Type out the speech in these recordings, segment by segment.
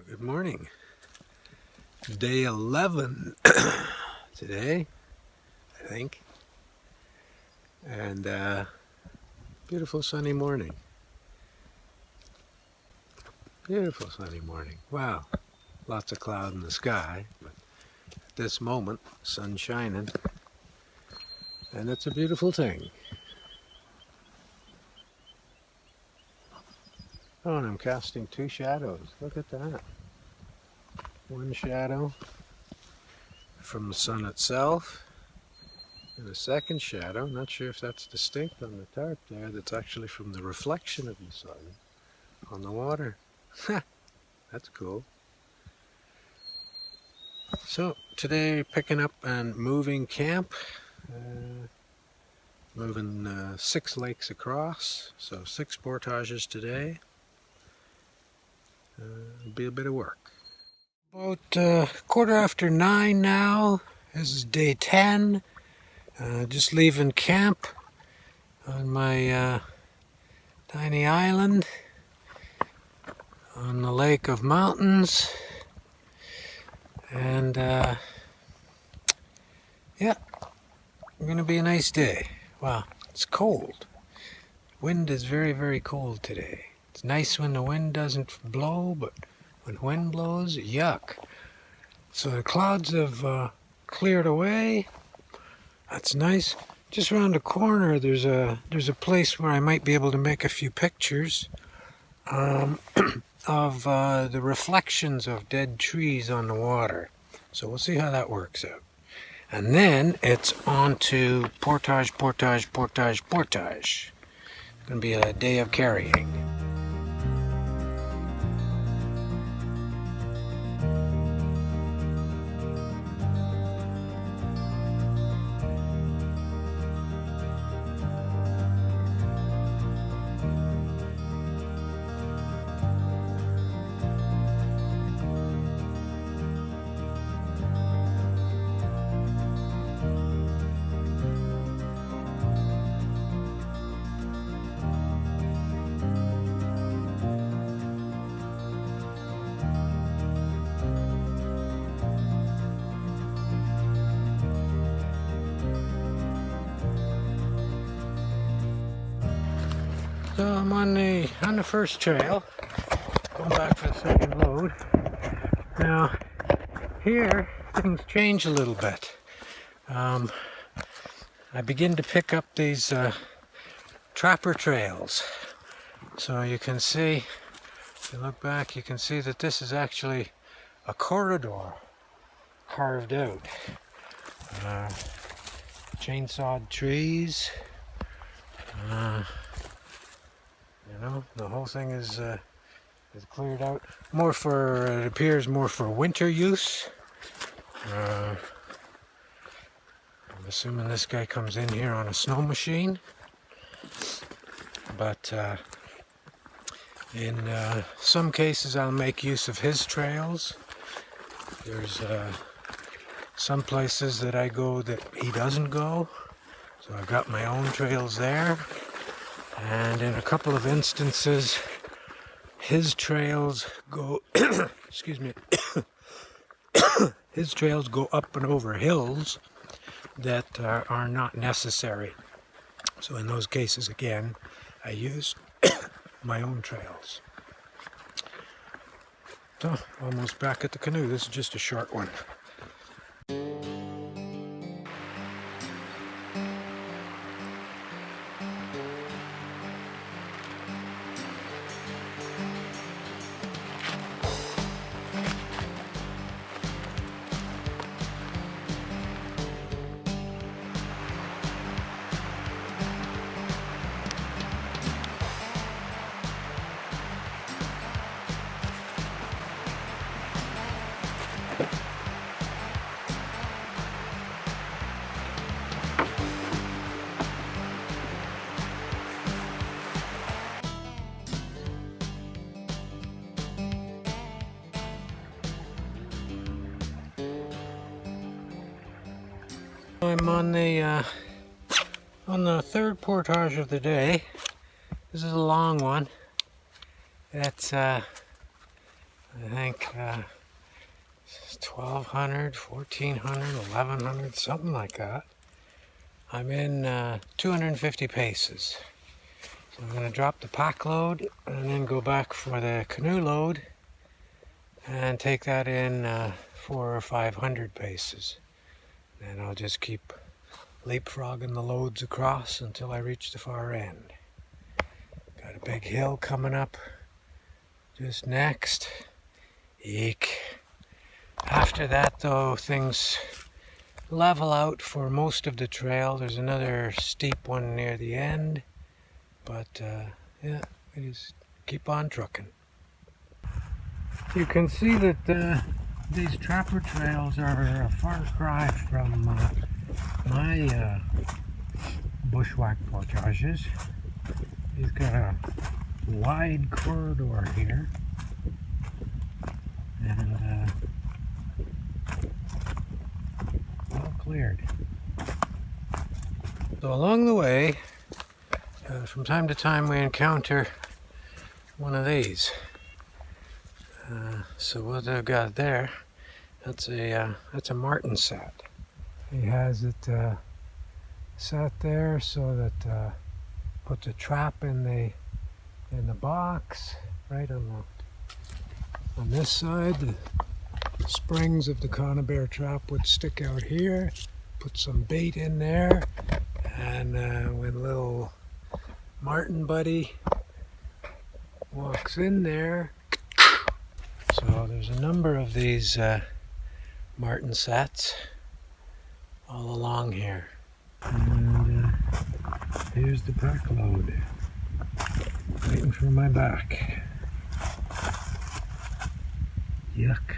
Good morning. Day 11 today, I think. And beautiful sunny morning. Beautiful sunny morning. Wow. Lots of cloud in the sky, but at this moment, sun's shining. And it's a beautiful thing. Oh, and I'm casting two shadows. Look at that. One shadow from the sun itself, and a second shadow, not sure if that's distinct on the tarp there, that's actually from the reflection of the sun on the water. That's cool. So today picking up and moving camp, moving 6 lakes across, so 6 portages today. It'll be a bit of work. About 9:15 now. This is day 10. Just leaving camp on my tiny island on the lake of mountains. And yeah, it's going to be a nice day. Wow, it's cold. Wind is very, very cold today. It's nice when the wind doesn't blow, but when wind blows, yuck. So the clouds have cleared away. That's nice. Just around the corner, there's a place where I might be able to make a few pictures of the reflections of dead trees on the water. So we'll see how that works out. And then it's on to portage. It's going to be a day of carrying. So I'm on the first trail, going back for the second load. Now here things change a little bit. I begin to pick up these trapper trails. So you can see, if you look back, you can see that this is actually a corridor carved out. Chainsawed trees. You know, the whole thing is cleared out. More for, it appears more for winter use. I'm assuming this guy comes in here on a snow machine. But in some cases I'll make use of his trails. There's some places that I go that he doesn't go. So I've got my own trails there. And in a couple of instances, his trails go, excuse me, his trails go up and over hills that are not necessary. So in those cases, again, I use my own trails. So, almost back at the canoe. This is just a short one. I'm on the third portage of the day. This is a long one. It's I think think 1,200, 1,400, 1,100, something like that. I'm in 250 paces. So I'm going to drop the pack load and then go back for the canoe load and take that in 400 or 500 paces. And I'll just keep leapfrogging the loads across until I reach the far end. Got a big hill coming up just next. Eek. After that though, things level out for most of the trail. There's another steep one near the end, but yeah, we just keep on trucking. You can see that these trapper trails are a far cry from my bushwhack portages. He's got a wide corridor here, and well cleared. So along the way, from time to time we encounter one of these. So what I've got there, that's a marten sat. He has it sat there so that puts a trap in the box right on this side. The springs of the conibear trap would stick out here. Put some bait in there, and when little marten buddy walks in there. So there's a number of these marten sats all along here. And here's the pack load, waiting for my back. Yuck.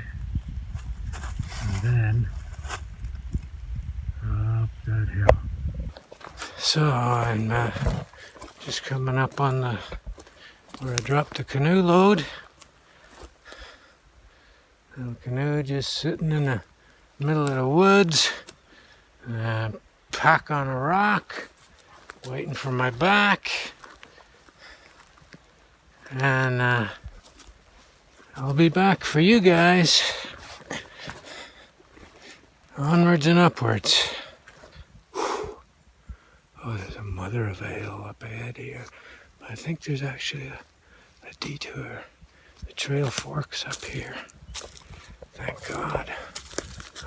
And then up that hill. So I'm just coming up on where I dropped the canoe load. Little canoe just sitting in the middle of the woods. Pack on a rock, waiting for my back. And I'll be back for you guys. Onwards and upwards. Oh, there's a mother of a hill up ahead here. But I think there's actually a detour. The trail forks up here. Thank God.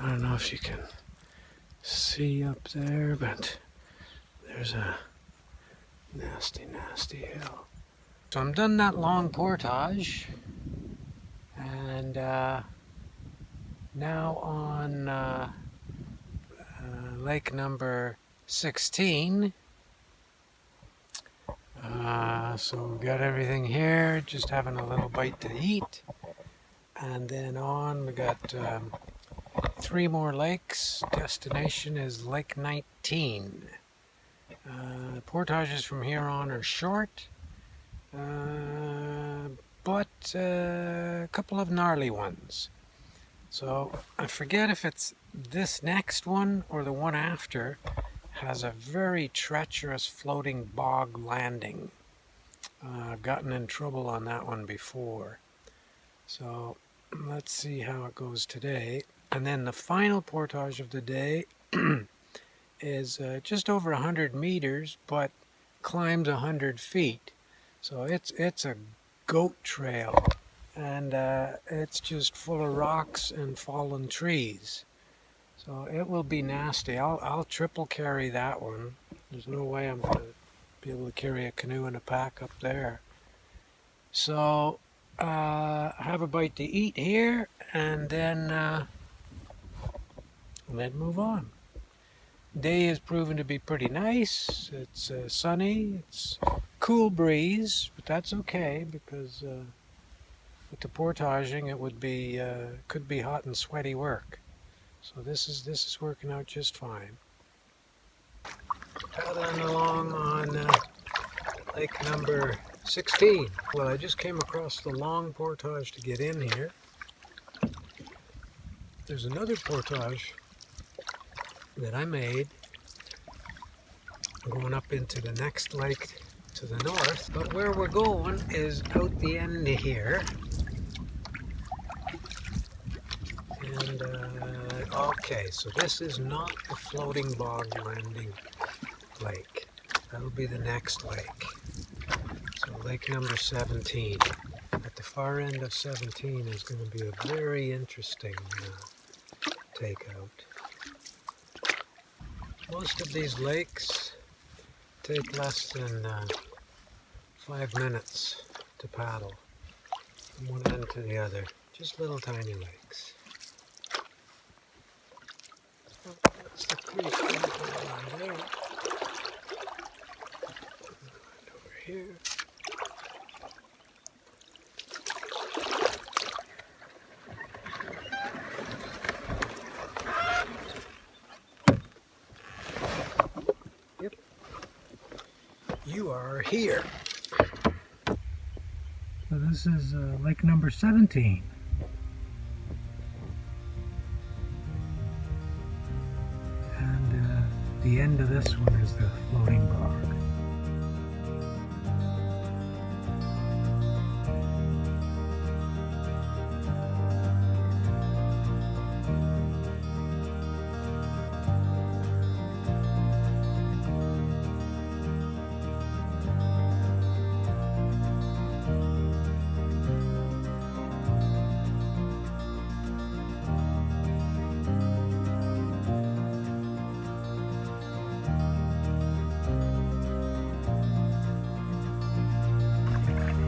I don't know if you can see up there, but there's a nasty, nasty hill. So I'm done that long portage, and now on lake number 16. So we got everything here, just having a little bite to eat. And then on, we got 3 more lakes. Destination is Lake 19. The portages from here on are short, but a couple of gnarly ones. So I forget if it's this next one or the one after has a very treacherous floating bog landing. I've gotten in trouble on that one before. So let's see how it goes today. And then the final portage of the day is just over 100 meters, but climbs 100 feet. So it's a goat trail, and it's just full of rocks and fallen trees. So it will be nasty. I'll triple carry that one. There's no way I'm going to be able to carry a canoe and a pack up there. So have a bite to eat here, and then move on. Day is proven to be pretty nice. It's sunny. It's cool breeze, but that's okay because with the portaging, it would be could be hot and sweaty work. So this is working out just fine. Paddling along on lake number 16. Well, I just came across the long portage to get in here. There's another portage that I made going up into the next lake to the north. But where we're going is out the end here. And, okay, so this is not the floating bog landing lake. That'll be the next lake. So lake number 17. At the far end of 17 is going to be a very interesting takeout. Most of these lakes take less than 5 minutes to paddle from one end to the other. Just little tiny lakes. That's the creek right there. And over here. Yep. You are here. So this is lake number 17. And the end of this one is the floating bog.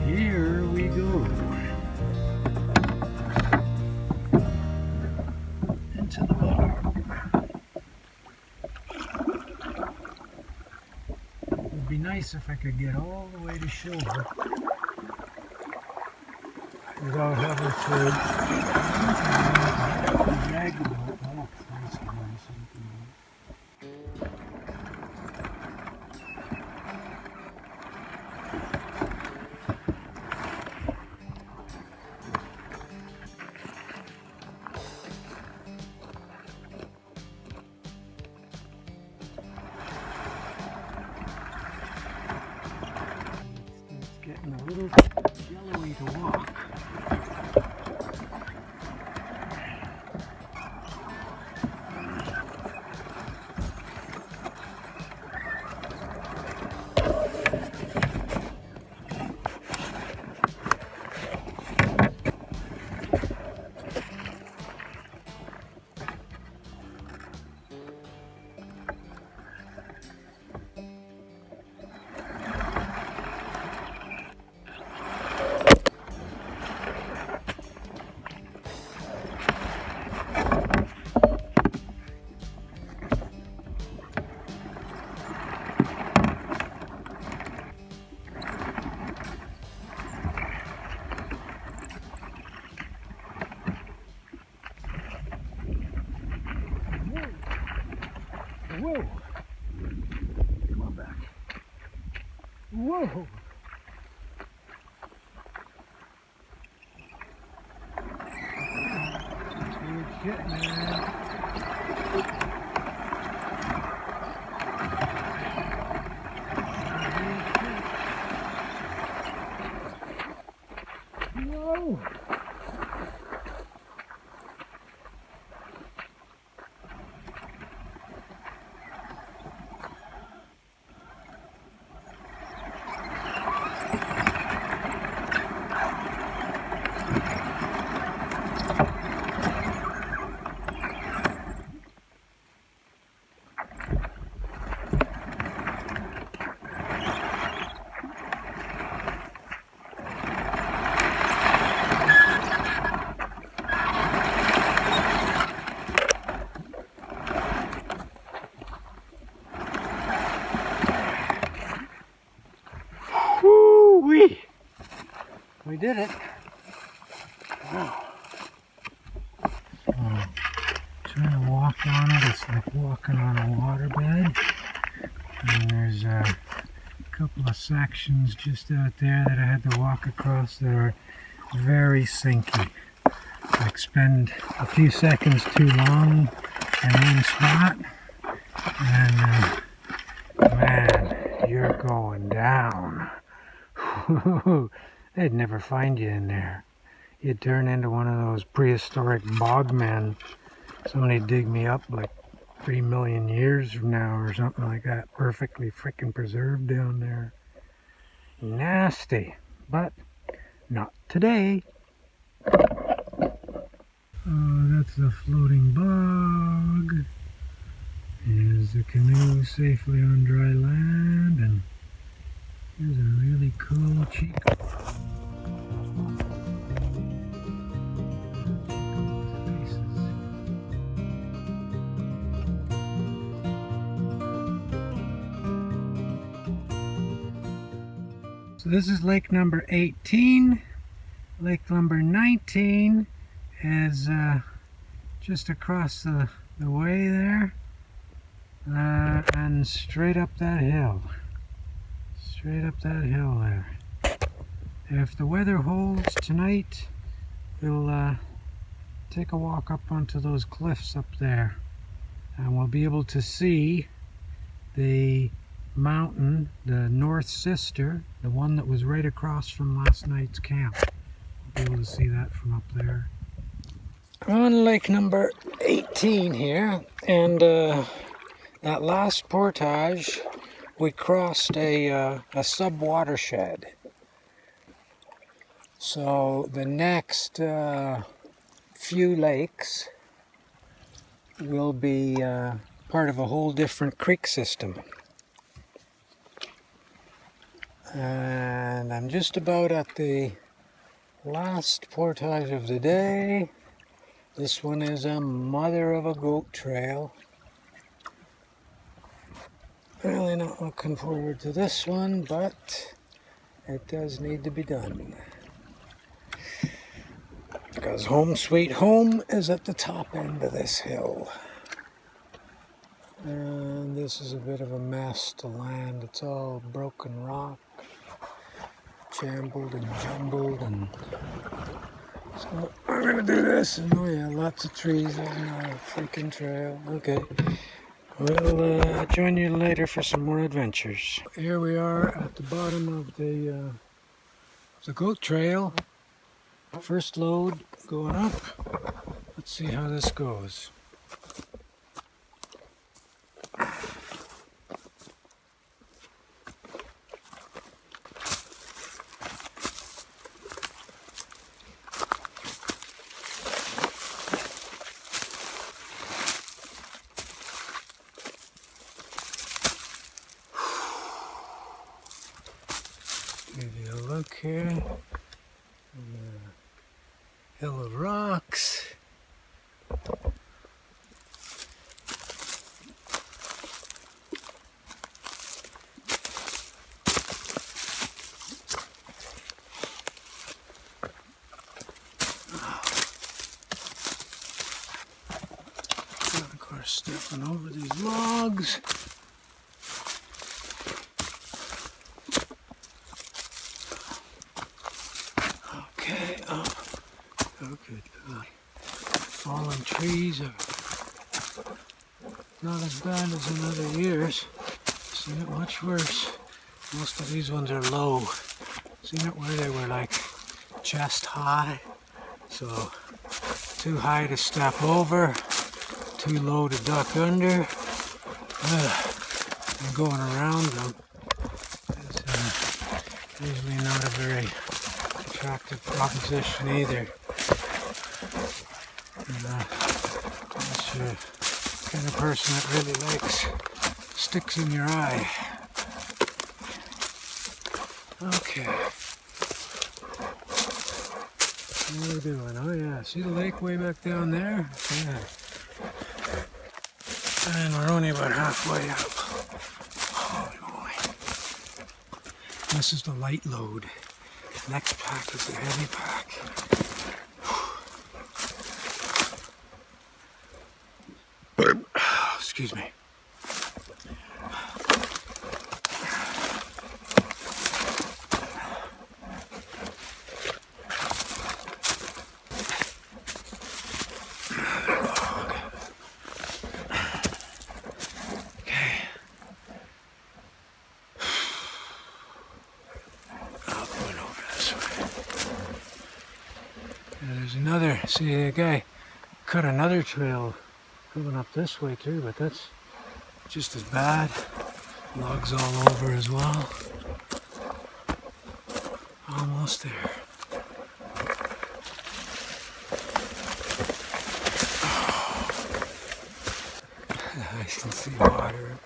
Here we go into the water. It would be nice if I could get all the way to shore without having to drag the boat. Oh, that's nice. Getting a little yellowy to walk. Whoa! Come on back. Whoa! That's weird shit, man. Whoa! Woo-wee! We did it. Wow. Trying to walk on it, it's like walking on a waterbed. And there's a couple of sections just out there that I had to walk across that are very sinky. Like spend a few seconds too long in one spot, and man, you're going down. They'd never find you in there. you'd turn into one of those prehistoric bogmen. Somebody dig me up like 3 million years from now or something like that. Perfectly freaking preserved down there. Nasty. But not today. Oh, that's a floating bog. Here's the canoe safely on dry land, and here's a really cool chico. So this is lake number 18. Lake number 19 is just across the way there, and straight up that hill. Straight up that hill there. If the weather holds tonight, we'll take a walk up onto those cliffs up there, and we'll be able to see the mountain, the North Sister, the one that was right across from last night's camp. We'll be able to see that from up there. On lake number 18 here, and that last portage, we crossed a sub-watershed. So the next few lakes will be part of a whole different creek system. And I'm just about at the last portage of the day. This one is a mother of a goat trail. Really not looking forward to this one, but it does need to be done. Because home sweet home is at the top end of this hill. And this is a bit of a mess to land. It's all broken rock, jumbled and jumbled, and so I'm gonna do this. And oh yeah, lots of trees on the freaking trail. Okay, we'll join you later for some more adventures. Here we are at the bottom of the goat trail. First load going up. Let's see how this goes. Give you a look here. Hill of rocks. And of course, stepping over these logs. Okay, oh good God. Fallen trees are not as bad as in other years. Seen it much worse. Most of these ones are low. Seen it where they were like chest high. So too high to step over, too low to duck under. And going around them is usually not a very attractive proposition either. Unless you're the kind of person that really likes sticks in your eye. Okay. What are we doing? Oh yeah, see the lake way back down there? Yeah. And we're only about halfway up. Holy moly. This is the light load. Next pack is the heavy pack. Excuse me. there. See, the guy cut another trail coming up this way too, but that's just as bad. Logs all over as well. Almost there. I can see water.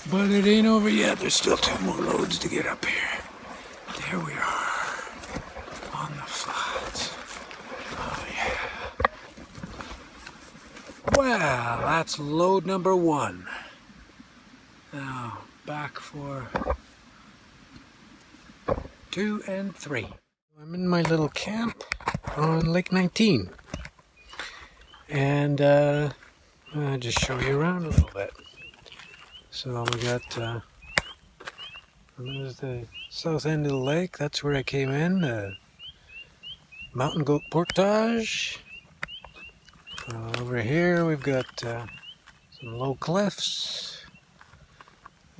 But it ain't over yet. There's still 2 more loads to get up here. There we are. On the flats. Oh yeah. Well, that's load number 1. Now, back for 2 and 3. I'm in my little camp on Lake 19. And I'll just show you around a little bit. So we got, there's the south end of the lake. That's where I came in. Mountain goat portage. Over here we've got some low cliffs.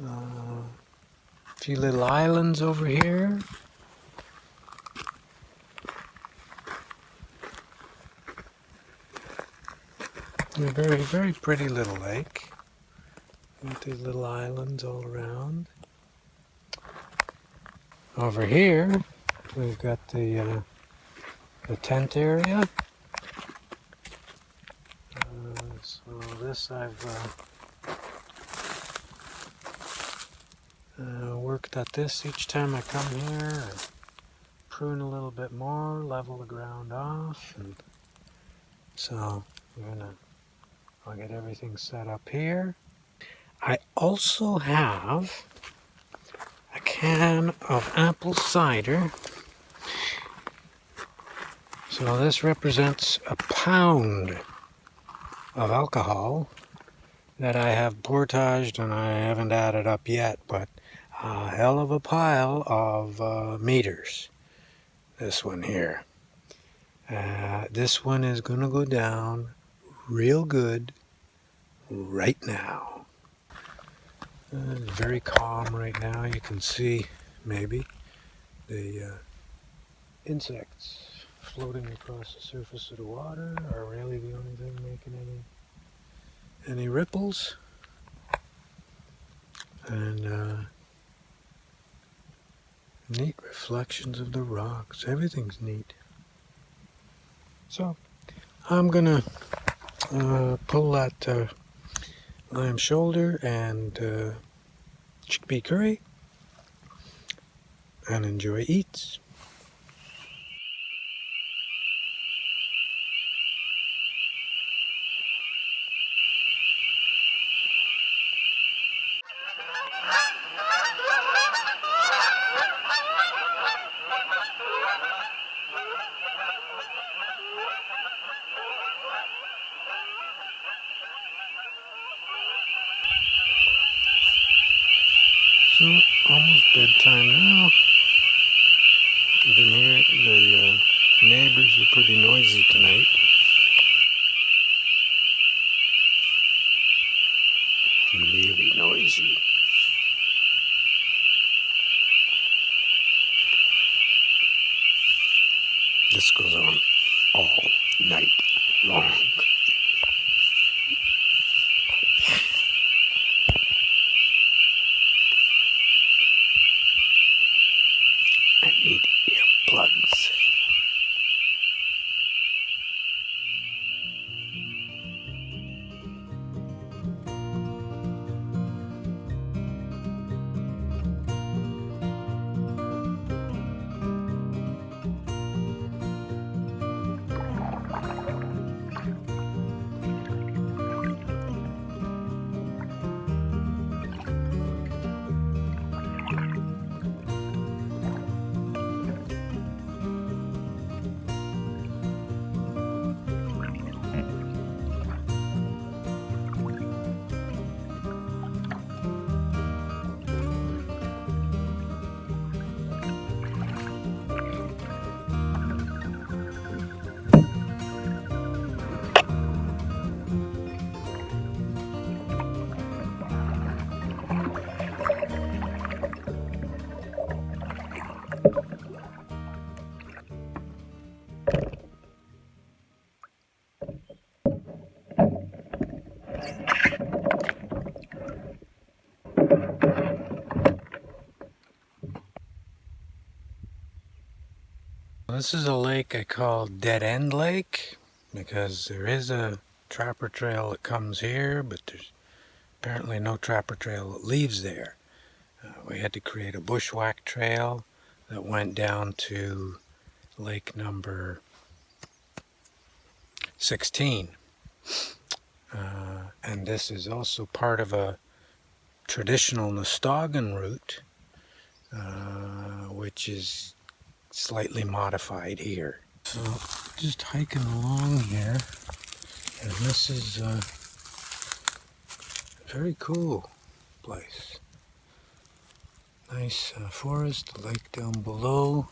A few little islands over here. A very, very pretty little lake. Got these little islands all around. Over here, we've got the tent area. So this I've worked at this each time I come here. I prune a little bit more, level the ground off, and so I'll get everything set up here. I also have a can of apple cider. So this represents a pound of alcohol that I have portaged, and I haven't added up yet, but a hell of a pile of meters. This one here. This one is going to go down real good right now. It's very calm right now. You can see maybe the insects floating across the surface of the water are really the only thing making any ripples. And neat reflections of the rocks. Everything's neat. So I'm gonna pull that lamb shoulder and chickpea curry and enjoy eats. So, almost bedtime now. You can hear the neighbors are pretty noisy tonight. Really noisy. This goes on all night long. I need earplugs. This is a lake I call Dead End Lake because there is a trapper trail that comes here, but there's apparently no trapper trail that leaves there. We had to create a bushwhack trail that went down to lake number 16. And this is also part of a traditional Nastawgan route, which is slightly modified here. So just hiking along here, and this is a very cool place. Nice forest, the lake down below,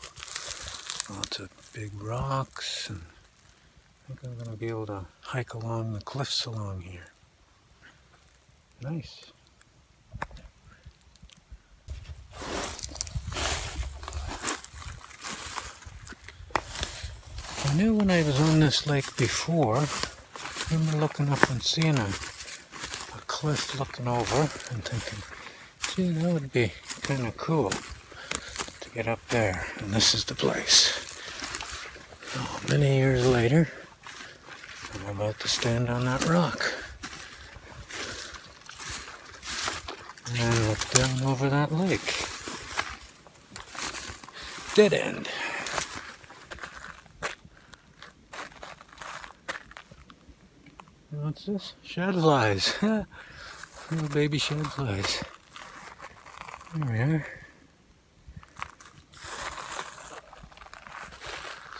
lots of big rocks, and I think I'm going to be able to hike along the cliffs along here. Nice. I knew when I was on this lake before, I remember looking up and seeing a cliff looking over and thinking, gee, that would be kind of cool to get up there. And this is the place. Oh, many years later, I'm about to stand on that rock and look down over that lake. Dead end. What's this? Shadflies. Little baby shadflies. There we are.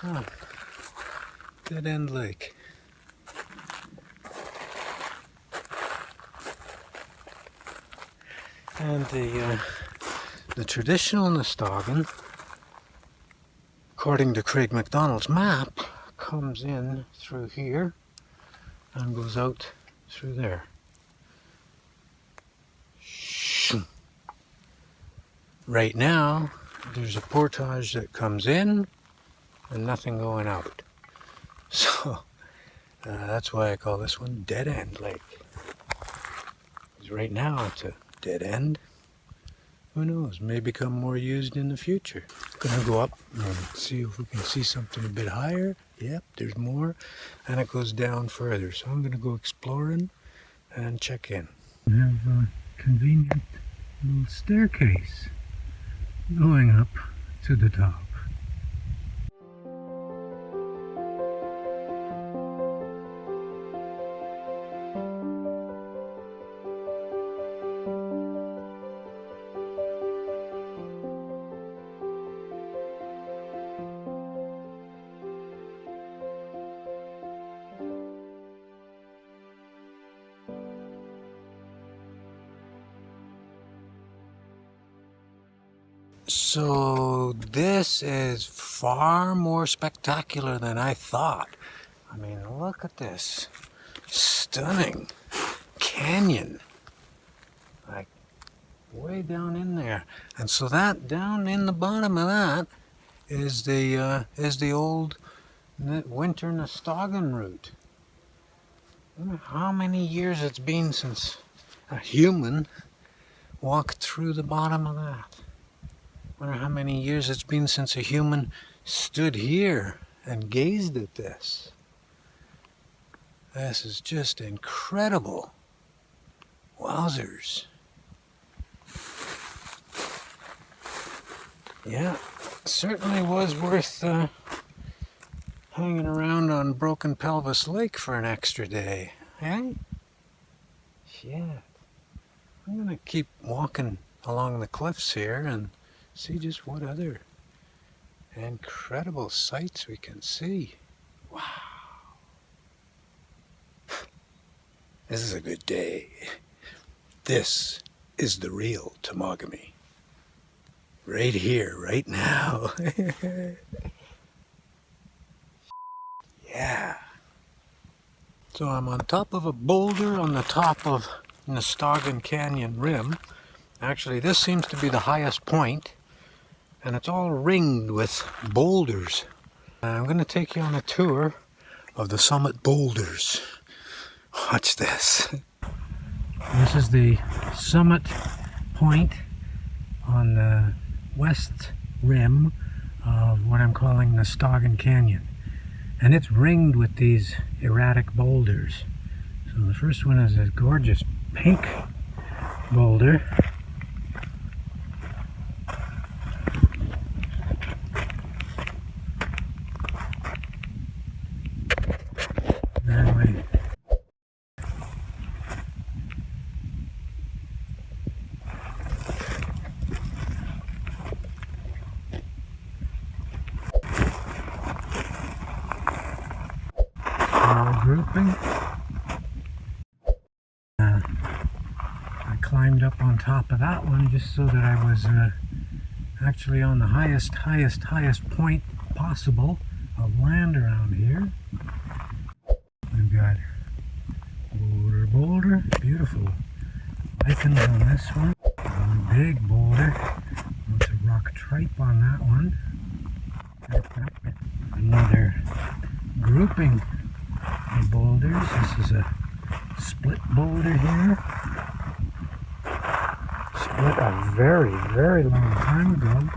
So, Dead End Lake. And the traditional Nastawgan, according to Craig MacDonald's map, comes in through here and goes out through there. Right now, there's a portage that comes in and nothing going out. So, that's why I call this one Dead End Lake. Because right now it's a dead end. Who knows, may become more used in the future. Gonna go up and see if we can see something a bit higher. Yep, there's more. And it goes down further. So I'm gonna go exploring and check in. We have a convenient little staircase going up to the top. So this is far more spectacular than I thought. I mean, look at this stunning canyon, like way down in there. And so that down in the bottom of that is the old winter Nastawgan route. I don't know how many years it's been since a human walked through the bottom of that. I wonder how many years it's been since a human stood here and gazed at this. This is just incredible. Wowzers. Yeah, it certainly was worth hanging around on Broken Pelvis Lake for an extra day, eh? Yeah. I'm gonna keep walking along the cliffs here and see just what other incredible sights we can see. Wow. This is a good day. This is the real Temagami. Right here, right now. Yeah. So I'm on top of a boulder on the top of Nastawgan Canyon rim. Actually, this seems to be the highest point, and it's all ringed with boulders. I'm going to take you on a tour of the summit boulders. Watch this. This is the summit point on the west rim of what I'm calling Nastawgan Canyon. And it's ringed with these erratic boulders. So the first one is a gorgeous pink boulder. Then we grouping. I climbed up on top of that one just so that I was actually on the highest point possible of land around here. We've got boulder, beautiful lichens on this one. One big boulder, lots of rock tripe on that one. Another grouping of boulders. This is a split boulder here. Split a very long time ago.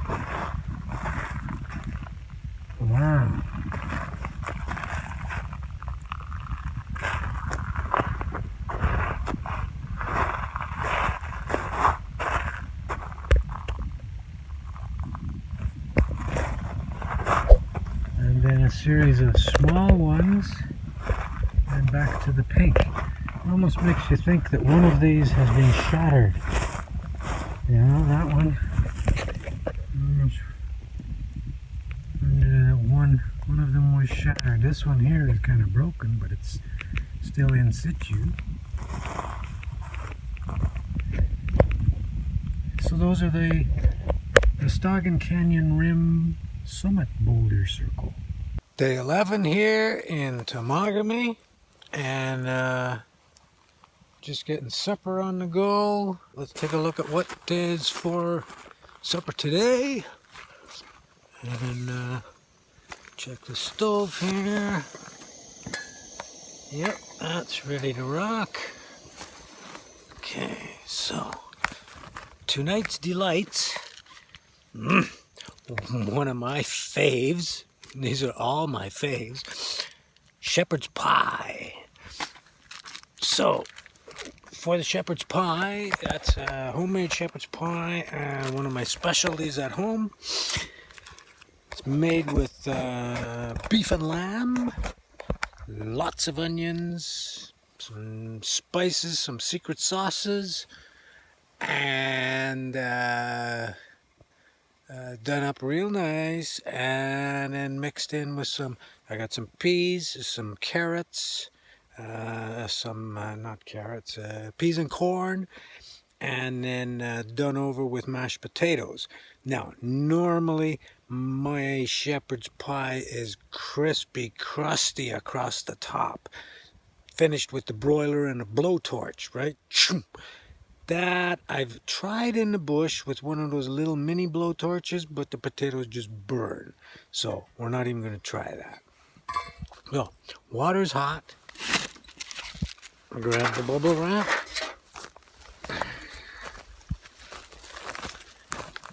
Wow. And then a series of small ones, and back to the pink. It almost makes you think that one of these has been shattered. You know, that one. One of them was shattered. This one here is kind of broken, but it's still in situ. So those are the Nastawgan Canyon Rim Summit Boulder Circle. Day 11 here in Temagami, and just getting supper on the go. Let's take a look at what is for supper today. And check the stove here. Yep, that's ready to rock. Okay, so tonight's delights. One of my faves. These are all my faves. Shepherd's pie. So, for the shepherd's pie, that's homemade shepherd's pie, one of my specialties at home. It's made with beef and lamb, lots of onions, some spices, some secret sauces, and done up real nice, and then mixed in with some, I got some peas, some carrots, not carrots, peas and corn, and then done over with mashed potatoes. Now, normally my shepherd's pie is crispy, crusty across the top, finished with the broiler and a blowtorch, right? That I've tried in the bush with one of those little mini blowtorches, but the potatoes just burn. So we're not even going to try that. Well, water's hot. I'll grab the bubble wrap.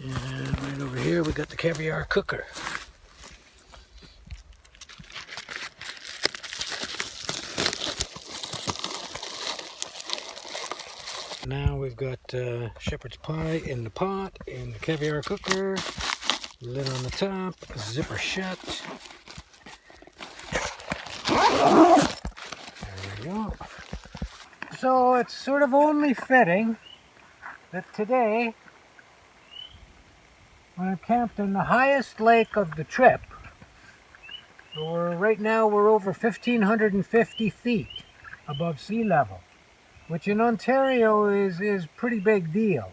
And right over here we got the caviar cooker. Now we've got shepherd's pie in the pot, in the caviar cooker, lid on the top, zipper shut. There we go. So it's sort of only fitting that today, when I'm camped in the highest lake of the trip, right now we're over 1,550 feet above sea level, which in Ontario is pretty big deal.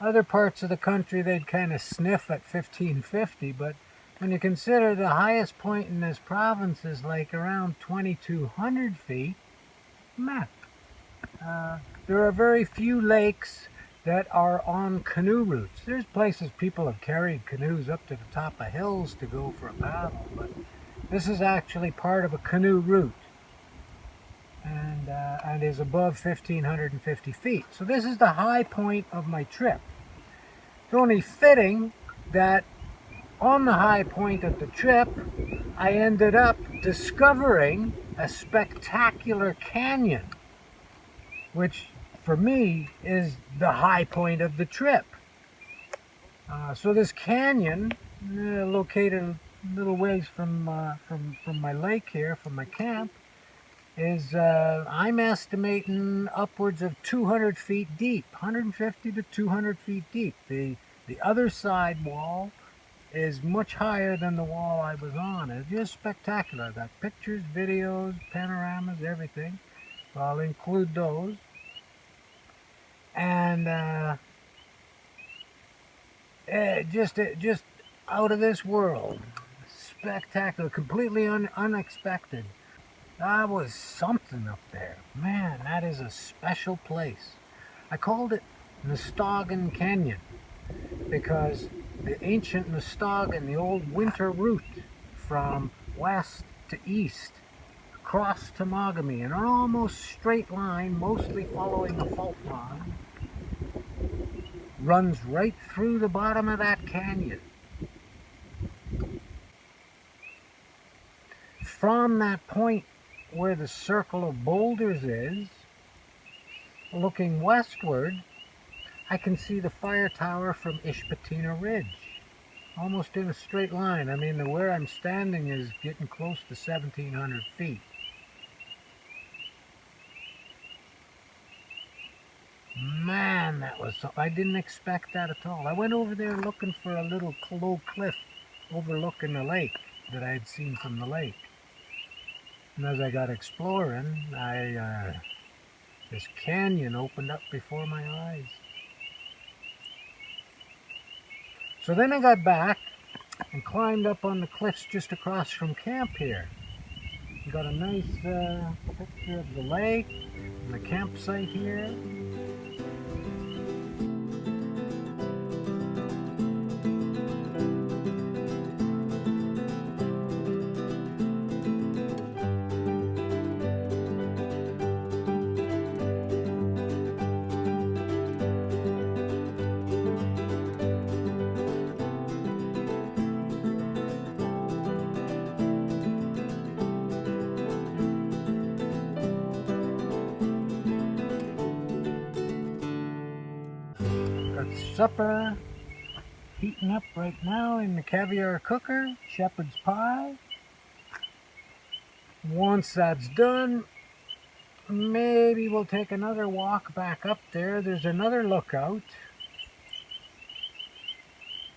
Other parts of the country they'd kind of sniff at 1,550, but when you consider the highest point in this province is like around 2,200 feet, meh. There are very few lakes that are on canoe routes. There's places people have carried canoes up to the top of hills to go for a paddle, but this is actually part of a canoe route, and is above 1,550 feet. So this is the high point of my trip. It's only fitting that On the high point of the trip, I ended up discovering a spectacular canyon, which for me is the high point of the trip. So this canyon, located a little ways from my lake here, from my camp, is I'm estimating upwards of 200 feet deep, 150 to 200 feet deep. The other side wall is much higher than the wall I was on. It's just spectacular. I've got pictures, videos, panoramas, everything. So I'll include those. And just out of this world. Spectacular, completely unexpected. That was something up there. Man, that is a special place. I called it Nastawgan Canyon because the ancient Nastawgan, the old winter route from west to east, across Temagami in an almost straight line, mostly following a fault line, runs right through the bottom of that canyon. From that point where the circle of boulders is, looking westward, I can see the fire tower from Ishpatina Ridge, almost in a straight line. I mean, where I'm standing is getting close to 1,700 feet. Man, that was something. I didn't expect that at all. I went over there looking for a little low cliff overlooking the lake that I had seen from the lake. And as I got exploring, this canyon opened up before my eyes. So then I got back and climbed up on the cliffs just across from camp here. We got a nice picture of the lake and the campsite here. Supper heating up right now in the caviar cooker, shepherd's pie. Once that's done, maybe we'll take another walk back up there. There's another lookout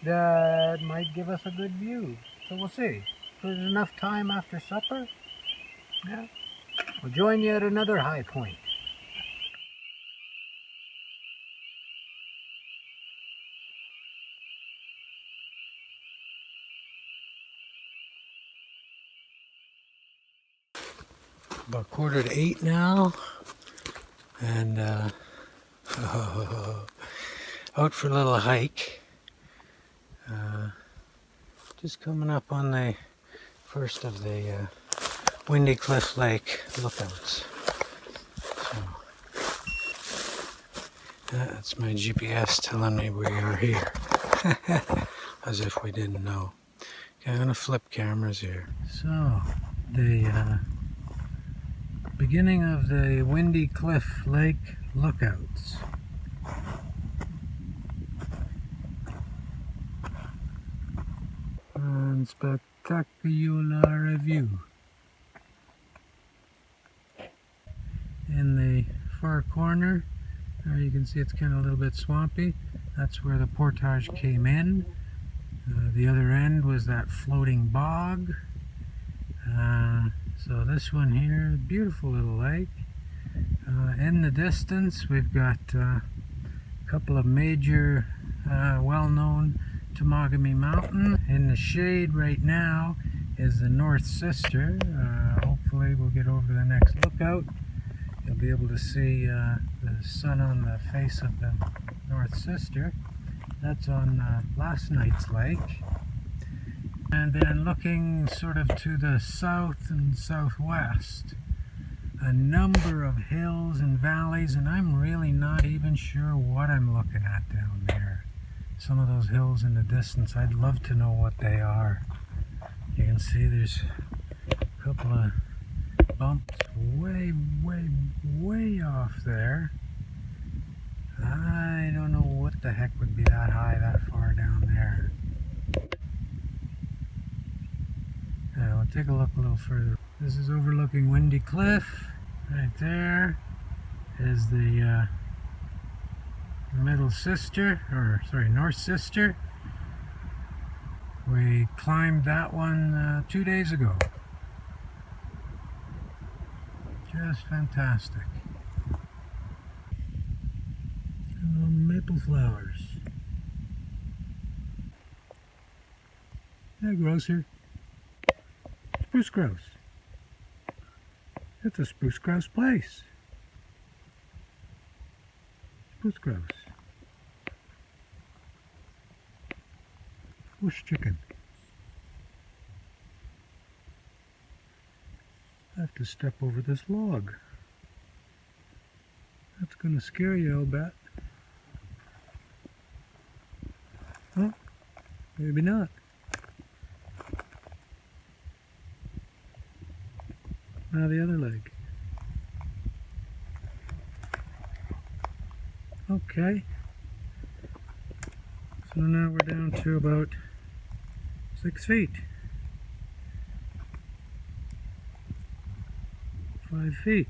that might give us a good view. So we'll see. If there's enough time after supper, yeah, we'll join you at another high point. About 7:45 now, and out for a little hike. Just coming up on the first of the Windy Cliff Lake lookouts. So that's my GPS telling me we are here, as if we didn't know. Okay, I'm gonna flip cameras here. So the beginning of the Windy Cliff Lake lookouts. And spectacular view. In the far corner, you can see it's kind of a little bit swampy. That's where the portage came in. The other end was that floating bog. So this one here, beautiful little lake. In the distance, we've got a couple of major, well-known Temagami Mountain. In the shade right now is the North Sister. Hopefully we'll get over to the next lookout. You'll be able to see the sun on the face of the North Sister. That's on last night's lake. And then looking sort of to the south and southwest, a number of hills and valleys, and I'm really not even sure what I'm looking at down there. some of those hills in the distance. I'd love to know what they are. You can see there's a couple of bumps way off there. I don't know what the heck would be that high that far down there. Yeah, we'll take a look a little further. This is overlooking Windy Cliff. Right there is the middle sister, or sorry, north sister. We climbed that one 2 days ago. Just fantastic. Maple flowers. That grows here. Spruce grouse. It's a spruce grouse place. Spruce grouse. Bush chicken. I have to step over this log. That's going to scare you, I'll bet. Oh, maybe not. Now the other leg. Okay. So now we're down to about 6 feet. 5 feet.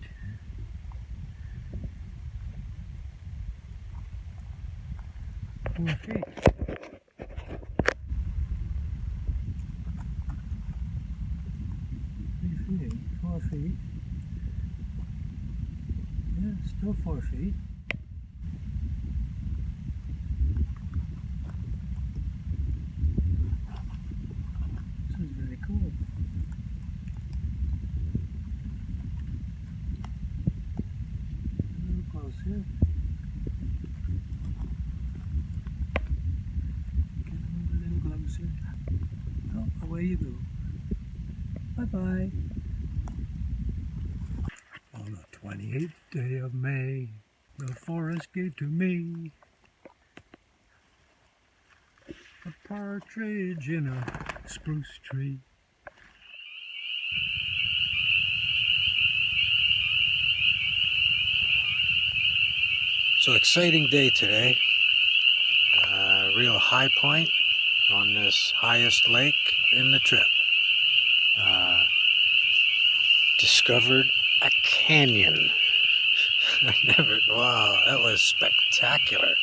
4 feet. 3 feet, 4 feet. Yeah, still 4 feet. This is very cool. A little close here. Get a little closer. Oh, away you go. Bye-bye. On the 28th day of May, the forest gave to me a partridge in a spruce tree. So exciting day today. Real high point on this highest lake in the trip. Discovered a canyon. Wow, that was spectacular.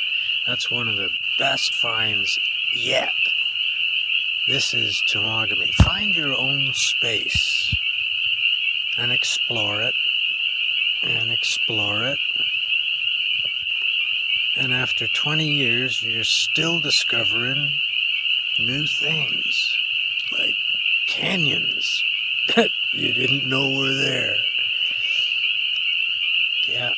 That's one of the best finds yet. This is Temagami. Find your own space and explore it and explore it. And after 20 years, you're still discovering new things, like canyons that you didn't know were there. Yeah.